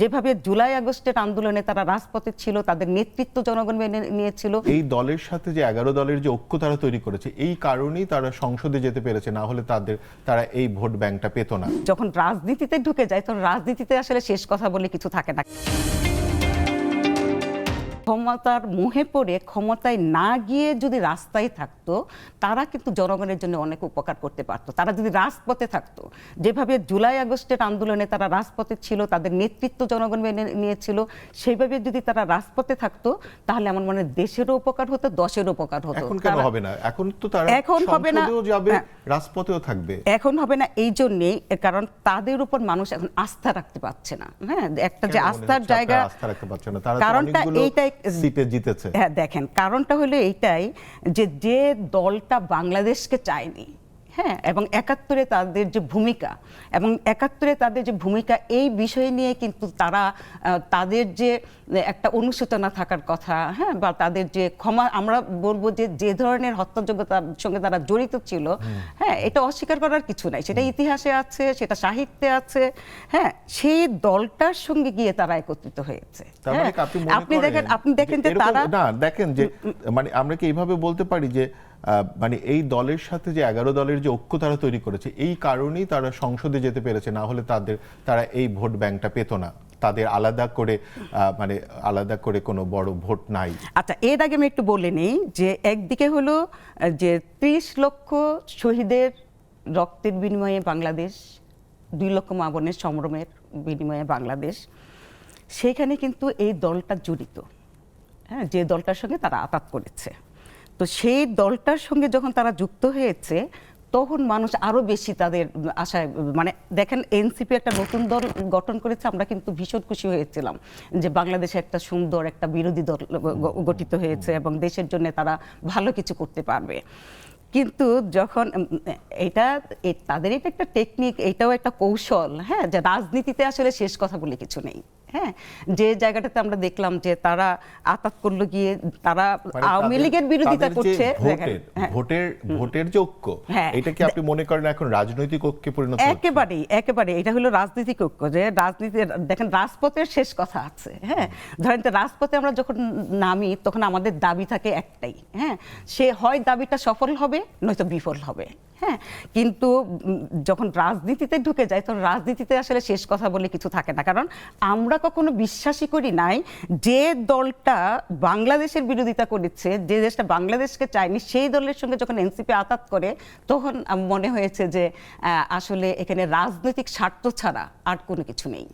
যেভাবে জুলাই আগস্টের আন্দোলনে তারা রাজপথে ছিল, তাদের নেতৃত্ব জনগণ মেনে নিয়েছিল। এই দলের সাথে যে 11 দলের যে ঐক্য তারা তৈরি করেছে, এই কারণেই তারা সংসদে যেতে পেরেছে, না হলে তারা এই ভোট ব্যাংকটা পেত না। যখন রাজনীতিতে ঢুকে যায় তখন রাজনীতিতে আসলে শেষ কথা বলে কিছু থাকে না। ক্ষমতার মোহে পড়ে ক্ষমতায় না গিয়ে যদি রাস্তায় থাকতো, তারা কিন্তু জনগণের জন্য অনেক উপকার করতে পারতো। তারা যদি রাজপথে থাকতো, যেভাবে জুলাই আগস্টের আন্দোলনে তারা রাজপথে ছিল, তাদের নেতৃত্ব জনগণ মেনে নিয়েছিল, সেইভাবে যদি তারা রাজপথে থাকতো, তাহলে আমার মনে হয় দেশেরও উপকার হতো, দশেরও উপকার হতো। এখন কেন হবে না? এখন তো তারা এখন হবে না, সংসদেও যাবে, রাজপথেও থাকবে। এখন হবে না এই জন্যেই, কারণ তাদের উপর মানুষ এখন আস্থা রাখতে পারছে না। হ্যাঁ, একটা যে আস্থার জায়গা, আস্থা রাখতে পারছে না, তারা কারণটা এইটাই সিটে জিতেছে। হ্যাঁ, দেখেন কারণটা হলো এইটাই যে দলটা বাংলাদেশকে চায়নি, হ্যাঁ, এবং 71-এ তাদের যে ভূমিকা এই বিষয় নিয়ে কিন্তু তারা তাদের যে একটা অনুশোচনা থাকার কথা, হ্যাঁ, বা তাদের যে ক্ষমা, আমরা বলবো যে ধরনের হত্যাযোগ্যতার সঙ্গে তারা জড়িত ছিল, হ্যাঁ, এটা অস্বীকার করার কিছু নাই, সেটা ইতিহাসে আছে, সেটা সাহিত্যে আছে, হ্যাঁ, সেই দলটার সঙ্গে গিয়ে তারা একত্রিত হয়েছে। আপনি দেখেন যে তারা দেখেন যে মানে আমরা কি এইভাবে বলতে পারি যে মানে এই দলের সাথে যে 11 দলের যে ঐক্য তারা তৈরি করেছে, এই কারণেই তারা সংসদে যেতে পেরেছে, না হলে তারা এই ভোট ব্যাংকটা পেত না। তাদের আলাদা করে কোনো বড় ভোট নাই। আচ্ছা, এর আগে আমি একটু বলে নেই যে একদিকে হলো যে 30 লক্ষ শহীদের রক্তের বিনিময়ে বাংলাদেশ, 2 লক্ষ মা বোনের সম্ভ্রমের বিনিময়ে বাংলাদেশ, সেখানে কিন্তু এই দলটা জড়িত, হ্যাঁ, যে দলটার সঙ্গে তারা আঘাত করেছে। তো সেই দলটার সঙ্গে যখন তারা যুক্ত হয়েছে, তখন মানুষ আরো বেশি তাদের আশায়, মানে দেখেন এনসিপি একটা নতুন দল গঠন করেছে, আমরা কিন্তু ভীষণ খুশি হয়েছিলাম যে বাংলাদেশে একটা সুন্দর একটা বিরোধী দল গঠিত হয়েছে এবং দেশের জন্য তারা ভালো কিছু করতে পারবে। কিন্তু যখন তাদের এটা একটা টেকনিক, এটাও একটা কৌশল, হ্যাঁ, যে রাজনীতিতে আসলে শেষ কথা বলে কিছু নেই, হ্যাঁ, যে জায়গাটাতে আমরা দেখলাম যে তারা আঘাত করলো গিয়ে তারা আওয়ামী লীগের বিরোধিতা করছে। ভোটের যে ঐক্য, এটা কি আপনি মনে করেন এখন রাজনৈতিক ঐক্যে পরিণত হচ্ছে? একেবারে এটা হলো রাজনৈতিক ঐক্য, যে রাজনীতি, দেখেন রাজপথের শেষ কথা আছে, হ্যাঁ, ধরেন রাজপথে আমরা যখন নামি তখন আমাদের দাবি থাকে একটাই, হ্যাঁ, সে হয় দাবিটা সফল হবে নয়তো বিফল হবে, হ্যাঁ, কিন্তু যখন রাজনীতিতে ঢুকে যায় তখন রাজনীতিতে আসলে শেষ কথা বলে কিছু থাকে না। কারণ আমরা কখনো বিশ্বাসই করি নাই যে দলটা বাংলাদেশের বিরোধিতা করেছে, যে দেশটা বাংলাদেশকে চায়নি, সেই দলের সঙ্গে যখন এনসিপি আঘাত করে, তখন মনে হয়েছে যে আসলে এখানে রাজনৈতিক স্বার্থ ছাড়া আর কোনো কিছু নেই।